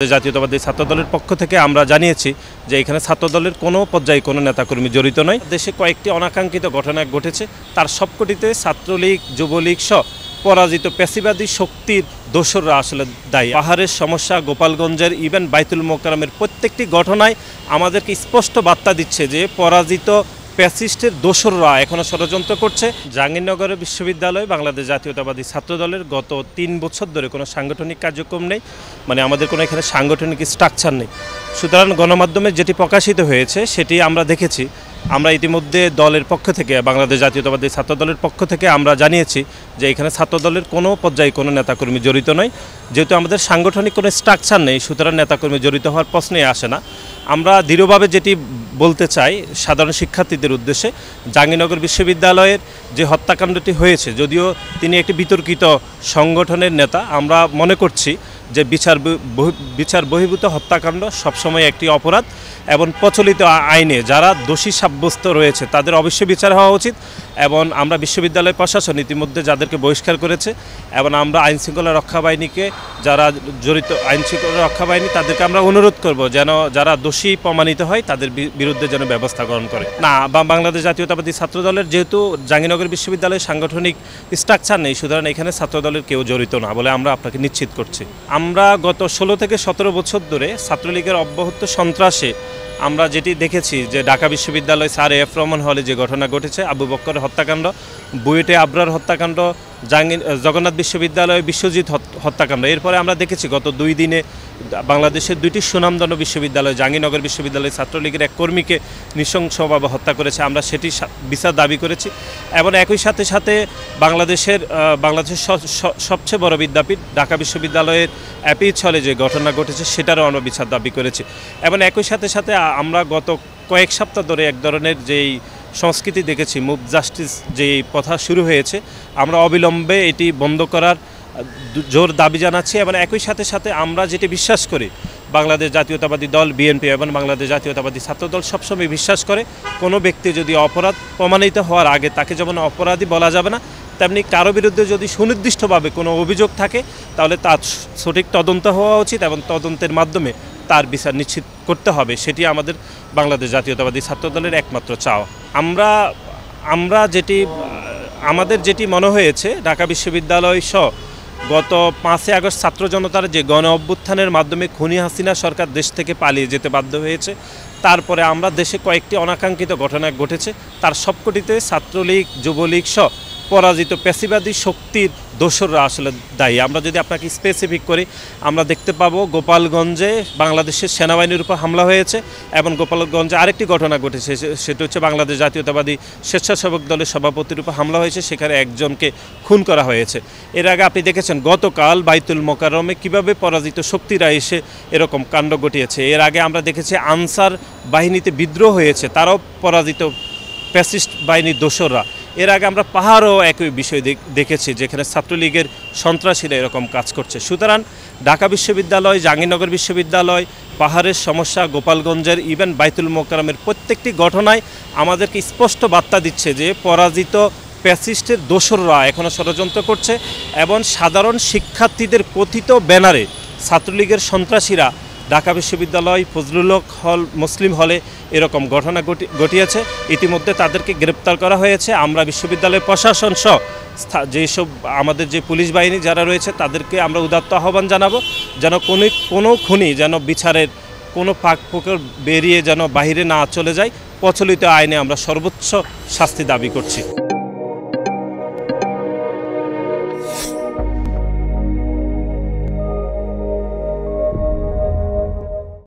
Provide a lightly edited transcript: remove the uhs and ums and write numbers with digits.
জাতীয়তাবাদী ছাত্রদলের পক্ষ থেকে আমরা জানিয়েছি যে এখানে ছাত্রদলের কোনো পর্যায়ে কোনো নেতাকর্মী জড়িত নয়। দেশে কয়েকটি অনাকাঙ্ক্ষিত ঘটনা ঘটেছে, তার সবকটিতে ছাত্রলীগ, যুবলীগ সহ পরাজিত পেশিবাদী শক্তির দোসররা আসলে দায়ী। পাহাড়ের সমস্যা, গোপালগঞ্জের ইভেন বাইতুল মোকাররমের প্রত্যেকটি ঘটনায় আমাদেরকে স্পষ্ট বার্তা দিচ্ছে যে পরাজিত প্যাসিস্টের দোসররা এখনও ষড়যন্ত্র করছে। জাহাঙ্গীরনগর বিশ্ববিদ্যালয় বাংলাদেশ জাতীয়তাবাদী ছাত্রদলের গত 3 বছর ধরে কোনো সাংগঠনিক কার্যক্রম নেই, মানে আমাদের কোনো এখানে সাংগঠনিক স্ট্রাকচার নেই। সুতরাং গণমাধ্যমে যেটি প্রকাশিত হয়েছে সেটি আমরা দেখেছি। আমরা ইতিমধ্যে দলের পক্ষ থেকে, বাংলাদেশ জাতীয়তাবাদী ছাত্রদলের পক্ষ থেকে আমরা জানিয়েছি যে এখানে ছাত্রদলের কোনো পর্যায়ে কোনো নেতাকর্মী জড়িত নয়। যেহেতু আমাদের সাংগঠনিক কোনো স্ট্রাকচার নেই, সুতরাং নেতাকর্মী জড়িত হওয়ার প্রশ্নই আসে না। আমরা দৃঢ়ভাবে যেটি বলতে চাই সাধারণ শিক্ষার্থীদের উদ্দেশ্যে, জাহাঙ্গীরনগর বিশ্ববিদ্যালয়ের যে হত্যাকাণ্ডটি হয়েছে, যদিও তিনি একটি বিতর্কিত সংগঠনের নেতা, আমরা মনে করছি যে বিচার বহির্ভূত হত্যাকাণ্ড সবসময় একটি অপরাধ এবং প্রচলিত আইনে যারা দোষী সাব্যস্ত রয়েছে তাদের অবশ্যই বিচার হওয়া উচিত। এবং আমরা বিশ্ববিদ্যালয় প্রশাসন ইতিমধ্যে যাদেরকে বহিষ্কার করেছে এবং আমরা আইনশৃঙ্খলা রক্ষা বাহিনীকে, যারা জড়িত আইনশৃঙ্খলা রক্ষা বাহিনী, তাদেরকে আমরা অনুরোধ করব যেন যারা দোষী প্রমাণিত হয় তাদের বিরুদ্ধে যেন ব্যবস্থা গ্রহণ করে। না, বাংলাদেশ জাতীয়তাবাদী ছাত্রদলের যেহেতু জাহাঙ্গীরনগর বিশ্ববিদ্যালয়ের সাংগঠনিক স্ট্রাকচার নেই, সুতরাং এখানে ছাত্রদলের কেউ জড়িত না বলে আমরা আপনাকে নিশ্চিত করছি। আমরা গত 16 থেকে 17 বছর ধরে ছাত্রলীগের অব্যাহত সন্ত্রাসে আমরা যেটি দেখেছি যে ঢাকা বিশ্ববিদ্যালয় স্যার এফ রহমান হলে যে ঘটনা ঘটেছে, আবু বক্করের হত্যাকাণ্ড, বুয়েটে আবরার হত্যাকাণ্ড, জগন্নাথ বিশ্ববিদ্যালয় বিশ্বজিৎ হত্যাকাণ্ড, এরপরে আমরা দেখেছি গত 2 দিনে বাংলাদেশের 2টি সুনামধন্য বিশ্ববিদ্যালয়, জাহাঙ্গীরনগর বিশ্ববিদ্যালয় ছাত্রলীগের এক কর্মীকে নৃশংসভাবে হত্যা করেছে। আমরা সেটি বিচার দাবি করেছি এবং একই সাথে সাথে বাংলাদেশের সবচেয়ে বড় বিদ্যাপীঠ ঢাকা বিশ্ববিদ্যালয়ের অ্যাপিচ হলে যে ঘটনা ঘটেছে সেটারও আমরা বিচার দাবি করেছি। এবং একই সাথে সাথে আমরা গত কয়েক সপ্তাহ ধরে এক ধরনের যেই সংস্কৃতি দেখেছি, মুভ জাস্টিস যেই প্রথা শুরু হয়েছে, আমরা অবিলম্বে এটি বন্ধ করার জোর দাবি জানাচ্ছি। এবং একই সাথে সাথে আমরা যেটি বিশ্বাস করি, বাংলাদেশ জাতীয়তাবাদী দল বিএনপি এবং বাংলাদেশ জাতীয়তাবাদী ছাত্রদল সবসময় বিশ্বাস করে কোনো ব্যক্তি যদি অপরাধ প্রমাণিত হওয়ার আগে তাকে যেমন অপরাধী বলা যাবে না, তেমনি কারো বিরুদ্ধে যদি সুনির্দিষ্টভাবে কোনো অভিযোগ থাকে তাহলে তার সঠিক তদন্ত হওয়া উচিত এবং তদন্তের মাধ্যমে তার বিচার নিশ্চিত করতে হবে। সেটি আমাদের বাংলাদেশ জাতীয়তাবাদী ছাত্রদলের একমাত্র চাওয়া। আমাদের যেটি মনে হয়েছে, ঢাকা বিশ্ববিদ্যালয় সহ গত 5 আগস্ট ছাত্র জনতার যে গণ অভ্যুত্থানের মাধ্যমে খুনি হাসিনা সরকার দেশ থেকে পালিয়ে যেতে বাধ্য হয়েছে, তারপরে আমরা দেশে কয়েকটি অনাকাঙ্ক্ষিত ঘটনা ঘটেছে, তার সবকটিতে ছাত্রলীগ, যুবলীগ সহ পরাজিত পেশিবাদী শক্তির দোসররা আসলে দায়ী। আমরা যদি আপনাকে স্পেসিফিক করি, আমরা দেখতে পাবো গোপালগঞ্জে বাংলাদেশের সেনাবাহিনীর উপর হামলা হয়েছে এবং গোপালগঞ্জে আরেকটি ঘটনা ঘটেছে, সেটা হচ্ছে বাংলাদেশ জাতীয়তাবাদী স্বেচ্ছাসেবক দলের সভাপতির উপর হামলা হয়েছে, সেখানে একজনকে খুন করা হয়েছে। এর আগে আপনি দেখেছেন গতকাল বাইতুল মোকাররমে কীভাবে পরাজিত শক্তিরা এসে এরকম কাণ্ড ঘটিয়েছে। এর আগে আমরা দেখেছি আনসার বাহিনীতে বিদ্রোহ হয়েছে, তারাও পরাজিত ফ্যাসিস্ট বাহিনীর দোসররা। এর আগে আমরা পাহাড়ও একই বিষয় দেখেছি যেখানে ছাত্রলীগের সন্ত্রাসীরা এরকম কাজ করছে। সুতরাং ঢাকা বিশ্ববিদ্যালয়, জাহাঙ্গীরনগর বিশ্ববিদ্যালয়, পাহাড়ের সমস্যা, গোপালগঞ্জের ইভেন বাইতুল মোকাররমের প্রত্যেকটি ঘটনায় আমাদেরকে স্পষ্ট বার্তা দিচ্ছে যে পরাজিত প্যাসিস্টের দোসররা এখনও ষড়যন্ত্র করছে এবং সাধারণ শিক্ষার্থীদের কথিত ব্যানারে ছাত্রলীগের সন্ত্রাসীরা ঢাকা বিশ্ববিদ্যালয় ফজলুল হক হল, মুসলিম হলে এরকম ঘটনা ঘটিয়েছে। ইতিমধ্যে তাদেরকে গ্রেপ্তার করা হয়েছে। আমরা বিশ্ববিদ্যালয় প্রশাসন সহ যেসব আমাদের যে পুলিশ বাহিনী যারা রয়েছে তাদেরকে আমরা উদাত্ত আহ্বান জানাবো যেন কোনো খুনি যেন বিচারের কোনো ফাঁক ফোকর বেরিয়ে যেন বাহিরে না চলে যায়। প্রচলিত আইনে আমরা সর্বোচ্চ শাস্তি দাবি করছি।